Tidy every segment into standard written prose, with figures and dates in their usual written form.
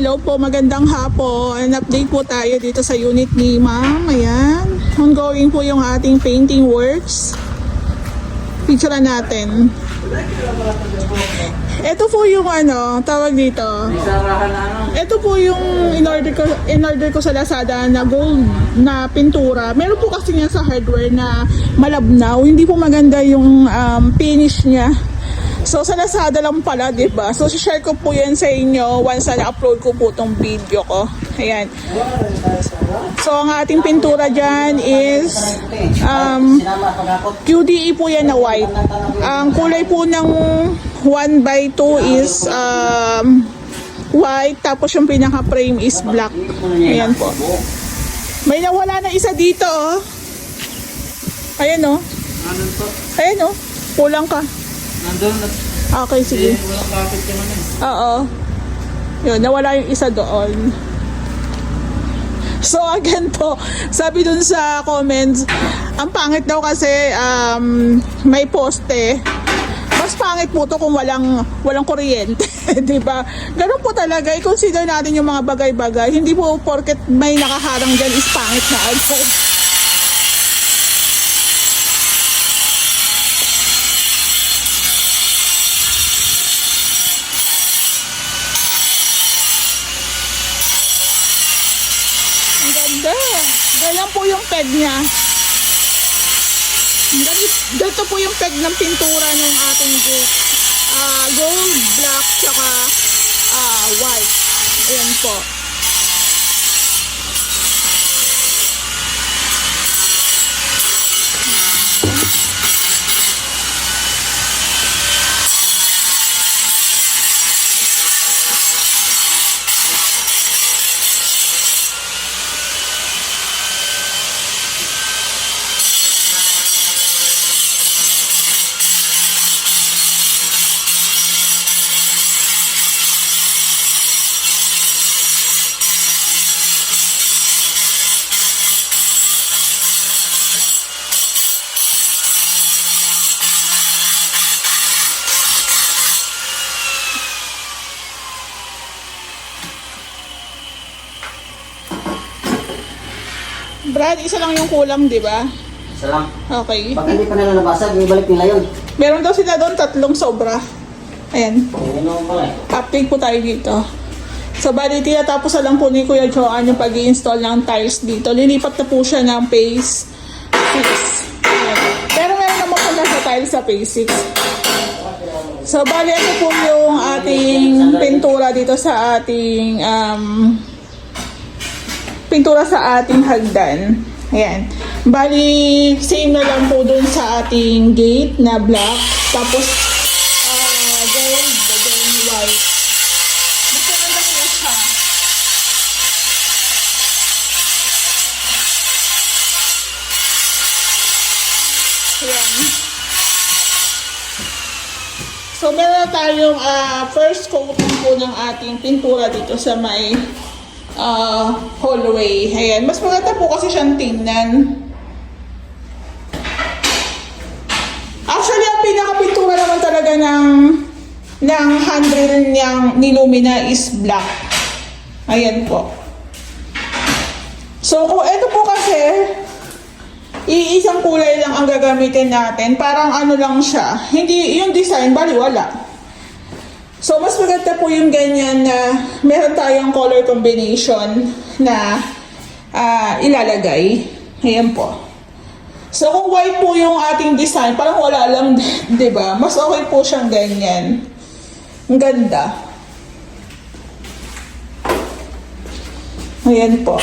Hello po, magandang hapon. Update po tayo dito sa unit ni Ma'am. Ayan. Ongoing po yung ating painting works. Picture natin. Ito po yung tawag dito. Ito po yung in-order ko sa Lazada na gold na pintura. Meron po kasi niya sa hardware na malabnaw. Hindi po maganda yung finish niya. So, sa Lazada lang pala, diba? So, share ko po yan sa inyo once na na-upload ko po itong video ko. Ayan. So, ang ating pintura dyan is QDE po yan na white. Ang kulay po ng 1x2 is white. Tapos yung pinaka-frame is black. Ayan po. May nawala na isa dito, oh. Ayan, oh. Ayan, oh. Kulang ka. Nandun. Okay, sige. Walang kapit ka naman eh. Oo. Yun, nawala yung isa doon. So, again po, sabi dun sa comments, ang pangit daw kasi may poste. Mas pangit po to kung walang kuryente. Diba? Ganun po talaga. I-consider natin yung mga bagay-bagay. Hindi po porket may nakaharang dyan is pangit na agad. Ganyan po yung peg niya. Ganito po yung peg ng pintura ng ating gate. Gold, black, tsaka white. Ayan po. Brad, isa lang yung kulang, di ba? Isa lang. Okay. Pag hindi pa nila nabasag, ibalik nila yun. Meron daw sila doon 3 sobra. Ayan. Ayun naman pala eh. Update po tayo dito. So, bali, tinatapos na lang po ni Kuya Joan yung pag-i-install ng tiles dito. Lilipat na po siya ng phase 6. Ayan. Pero meron naman po na sa tiles sa phase 6. So, bali, ito po yung ating pintura dito sa ating pintura sa ating hagdan. Ayan. Bali, same na lang po dun sa ating gate na black. Tapos, gold, then white. Mas maganda po siya. Ayan. So, meron na tayong first coating po ng ating pintura dito sa may hallway. Ayan. Mas maganda po kasi siyang tingnan. Actually, ang pinakapintura naman talaga ng handrail niyang nilumina is black. Ayan po. So, kung ito po kasi, iisang kulay lang ang gagamitin natin. Parang ano lang siya. Hindi, yung design, bali wala. So, mas maganda po yung ganyan na meron tayong color combination na ilalagay. Ayan po. So, kung white po yung ating design, parang wala lang, diba? Mas okay po siyang ganyan. Ang ganda. Ayan po.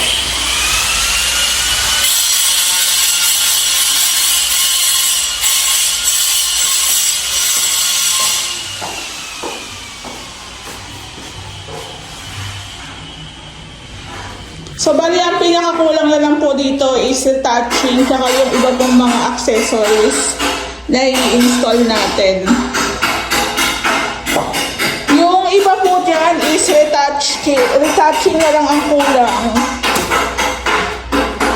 So, bali, ang pinakakulang na lang po dito is touching saka yung iba pong mga accessories na i-install natin. Yung iba po dyan is retouching na lang ang kulang.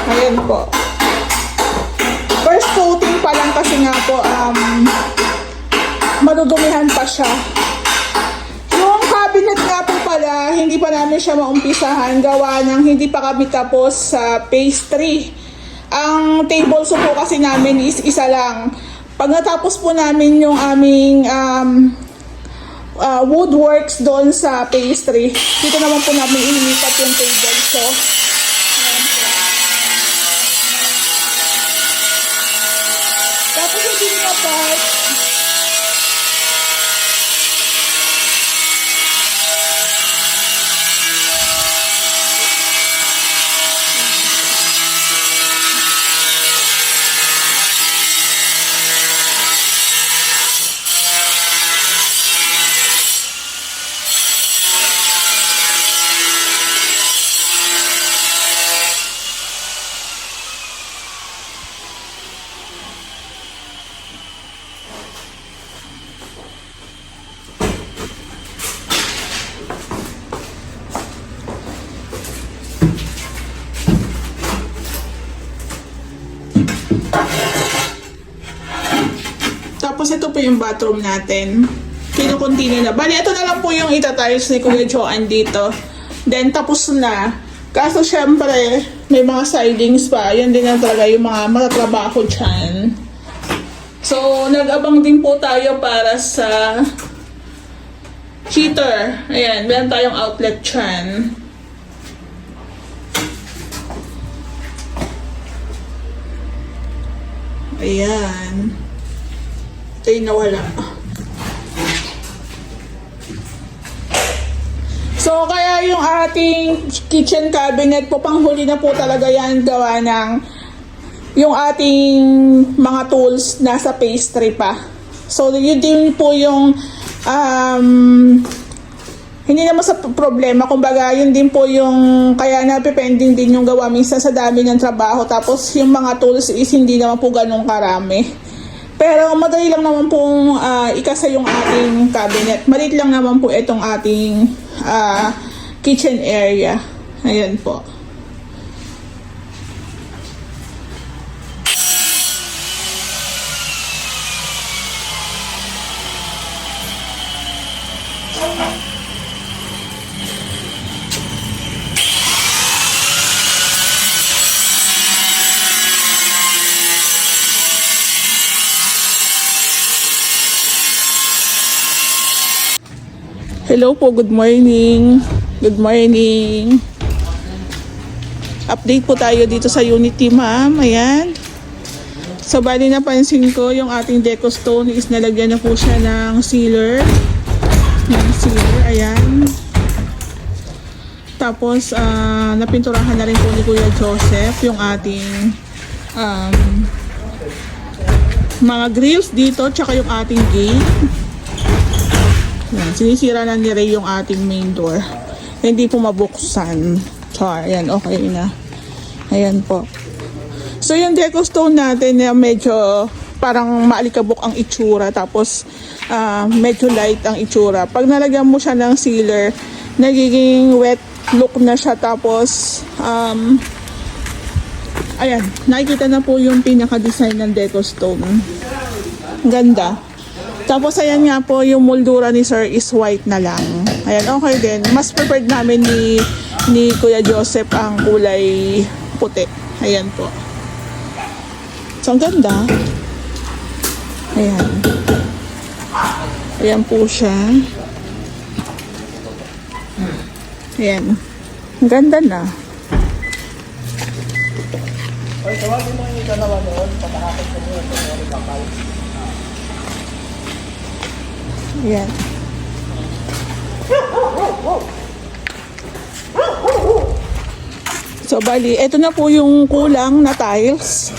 Ayan po. First coating pa lang kasi nga po, madudumihan pa siya. Yung cabinet nga po pala, hindi pa namin siya maumpisahan gawa ng hindi pa kami tapos sa pastry. Ang table soup po kasi namin is isa lang. Pag natapos po namin yung aming woodworks doon sa pastry, dito naman po namin ililipat yung table. So, tapos hindi na part. Tapos ito po yung bathroom natin. Kinukontinue na. Bali, ito na lang po yung itatiles ni Kuya Joan dito. Then, tapos na. Kaso, syempre, may mga sidings pa. Yan din na talaga yung mga matatrabaho dyan. So, nag-abang din po tayo para sa heater. Ayan, meron tayong outlet dyan. Ayan. Ito yung nawala. So, kaya yung ating kitchen cabinet po, panghuli na po talaga yan gawa ng yung ating mga tools nasa pastry pa. So, yun din po yung hindi naman sa problema. Kumbaga, yun din po yung kaya napipending din yung gawa minsan sa dami ng trabaho. Tapos, yung mga tools is hindi naman po ganun karami. Pero madali lang naman pong ikasa yung ating cabinet. Maliit lang naman po itong ating kitchen area. Ayan po. Hello po, good morning. Good morning. Update po tayo dito sa Unity, ma'am. Ayan. So, bali napansin ko yung ating deco stone is nalagyan na po siya ng sealer. Yung sealer, ayan. Tapos, napinturahan na rin po ni Kuya Joseph yung ating mga grills dito, tsaka yung ating gate. Yan, sinisira na ni Ray yung ating main door. Hindi po mabuksan. Char, yan, okay na. Ayan po. So, yung deco stone natin na medyo parang maalikabok ang itsura. Tapos, medyo light ang itsura. Pag nalagyan mo siya ng sealer, nagiging wet look na siya. Tapos, ayan, nakikita na po yung pinaka-design ng deco stone. Ganda. Tapos ayan nga po, yung moldura ni Sir is white na lang. Ayan, okay din. Mas preferred namin ni Kuya Joseph ang kulay puti. Ayan po. So, ang ganda. Ayan. Ayan po siya. Ayan. Ang ganda na. Ay, tawagin mo yung dalawa noon. Patakapit ko mo yung kapal. Ayan. So, bali, ito na po yung kulang na tiles.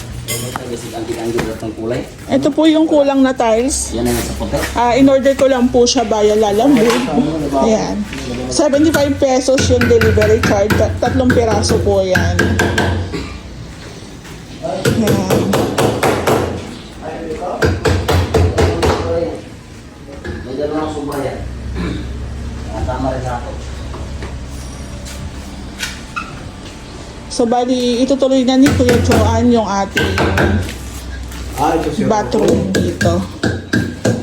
Ito po yung kulang na tiles. Yan na sa puti. In-order ko lang po siya via Lalamove. Ayan. 75 pesos yung delivery charge. 3 piraso po yan. Ayan. Tama rin ako. So, bali, itutuloy na ni Kuya Joan yung ating bathroom dito.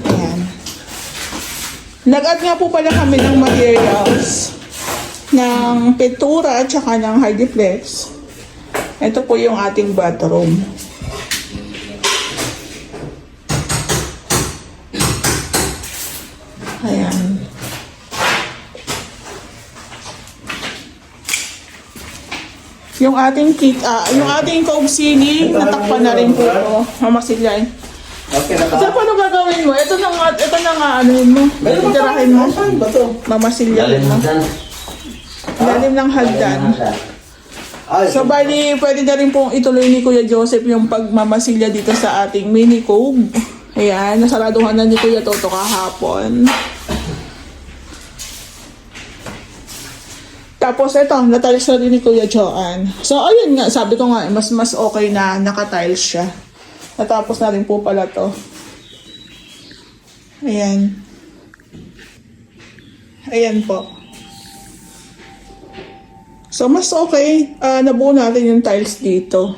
Ayan. Nag-add nga po pala kami ng materials ng pintura at saka ng Hardiflex. Ito po yung ating bathroom. Ayan. Yung ating yung ating cove ceiling, natakpan na rin po ito. Mamasilyan. Okay na So, paano gagawin mo? Ito na nga, ano yun mo? Itirahin mo? Saan ba to? Mamasilyan mo. Lalim ng hagdan. Ay, So, bali, pwede na rin pong ituloy ni Kuya Joseph yung pagmamasilya dito sa ating mini cove. Ayan, nasaraduhan na ni Kuya Toto kahapon. Tapos ito, natiles na rin ni Kuya Joan. So, ayun nga, sabi ko nga, mas okay na naka-tiles siya. Natapos na rin po pala to. Ayan. Ayan po. So, mas okay. Nabuo natin yung tiles dito.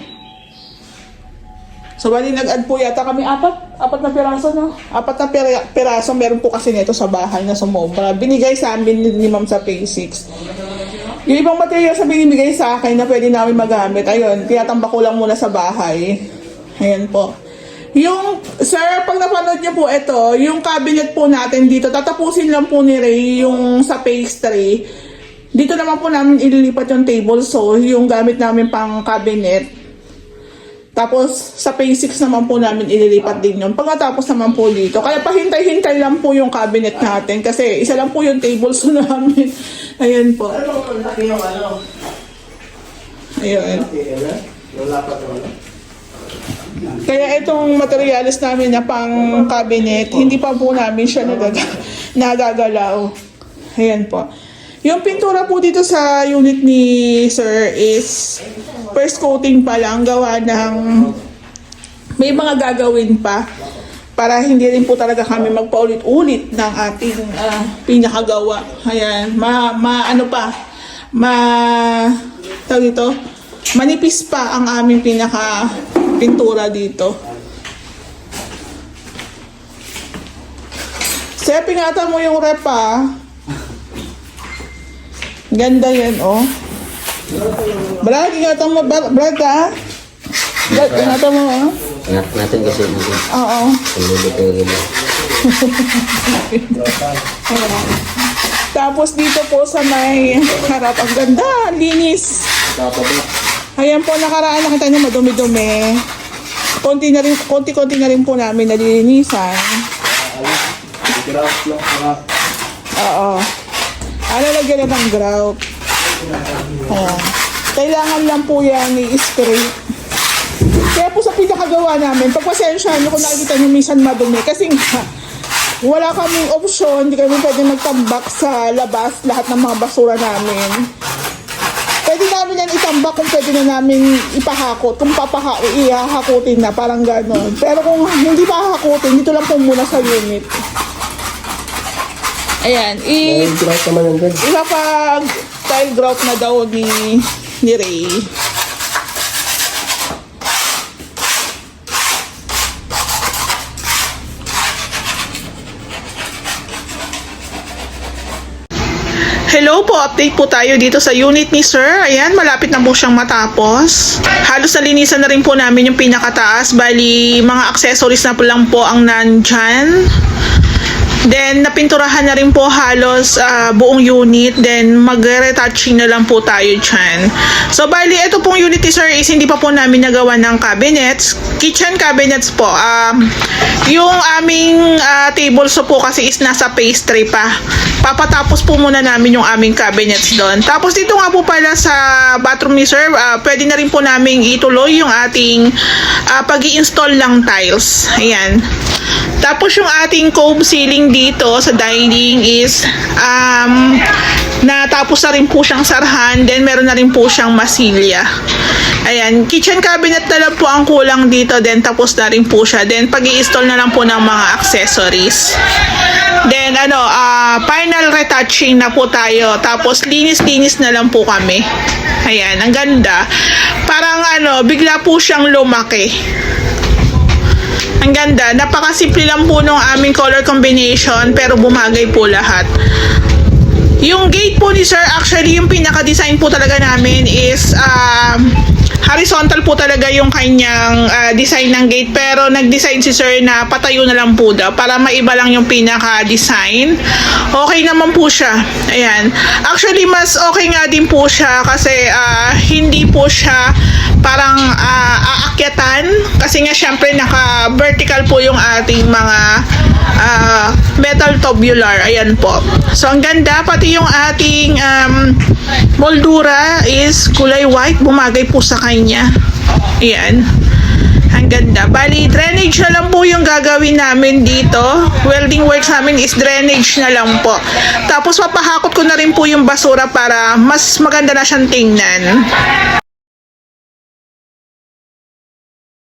So, bali nag-add po yata kami apat na piraso, no? Apat na piraso, meron po kasi nito sa bahay na sumobra. Binigay sa amin ni Ma'am sa Pay 6. Yung ibang material sa binibigay sa akin na pwede namin magamit, ayun, tinatambak ko lang muna sa bahay. Ayan po. Yung, sir, pag napanood niyo po ito, yung cabinet po natin dito, tatapusin lang po ni Ray yung sa pastry. Dito naman po namin ililipat yung table, so yung gamit namin pang cabinet. Tapos, sa Pay 6 naman po namin ililipat din yun. Pagkatapos naman po dito. Kaya pahintay-hintay lang po yung cabinet natin. Kasi isa lang po yung tables namin. Ayan po. ano ang laki yung ano? Ayan. Yung lapat yung ano? Kaya itong materialis namin na pang cabinet, hindi pa po namin siya nagagalaw. Ayan po. Yung pintura po dito sa unit ni Sir is first coating pa lang, gawa ng may mga gagawin pa para hindi rin po talaga kami magpaulit-ulit ng ating pinakagawa. Ayan, tawag ito, manipis pa ang aming pinaka pintura dito. Sir, pingatan mo yung rep Ganda yan, oh. Brad, ingatan mo, Brad, ha? Brad, ingatan mo, ha? Ingat natin kasi hindi. Oo. Paglulit yung gila. Tapos dito po sa may harap, ang ganda, linis. Ayan po, nakaraan, nakita nyo madumi-dumi. Konti-konti na rin po namin nalilinisan. Oo. Lagyan na ng grout. Ayan. Kailangan lang po yan i-spray. Kaya po sa pinakagawa namin, pagpasensya nyo kung nakikita nyo minsan madumi. Kasi nga, wala kaming option, hindi kami pwede magtambak sa labas lahat ng mga basura namin. Pwede namin yan itambak kung pwede na namin ipahakot. Kung ihahakutin na, parang gano'n. Pero kung hindi pahakutin, dito lang po muna sa unit. Ayan, Grout naman yung good. ipapag-tile grout na daw ni Ray. Hello po, update po tayo dito sa unit ni Sir. Ayan, malapit na po siyang matapos. Halos nalinisan na rin po namin yung pinakataas. Bali, mga accessories na po lang po ang nandyan. Then, napinturahan na rin po halos buong unit. Then, mag-retouching na lang po tayo dyan. So, bali, ito pong unit ni Sir is hindi pa po namin nagawa ng cabinets. Kitchen cabinets po. Yung aming table so po kasi is nasa pastry pa. Papatapos po muna namin yung aming cabinets doon. Tapos, dito nga po pala sa bathroom ni Sir, pwede na rin po namin ituloy yung ating pag-i-install ng tiles. Ayan. Tapos yung ating cove ceiling dito sa dining is natapos na rin po siyang sarhan, then meron na rin po siyang masilya. Ayan, kitchen cabinet na lang po ang kulang dito, then tapos na rin po siya. Then pag-i-install na lang po ng mga accessories. Then final retouching na po tayo. Tapos linis-linis na lang po kami. Ayan, ang ganda. Parang bigla po siyang lumaki. Ang ganda. Napakasimple lang po nung aming color combination pero bumagay po lahat. Yung gate po ni Sir, actually yung pinaka-design po talaga namin is horizontal po talaga yung kanyang design ng gate, pero nag-design si Sir na patayo na lang po daw para maiba lang yung pinaka-design. Okay naman po siya. Ayan. Actually, mas okay nga din po siya kasi hindi po siya parang aakyatan kasi nga syempre naka-vertical po yung ating mga metal tubular. Ayan po. So, ang ganda. Pati yung ating moldura is kulay white. Bumagay po sa kanya. Ayan. Ang ganda. Bali, drainage na lang po yung gagawin namin dito. Welding works namin is drainage na lang po. Tapos, papahakot ko na rin po yung basura para mas maganda na siyang tingnan.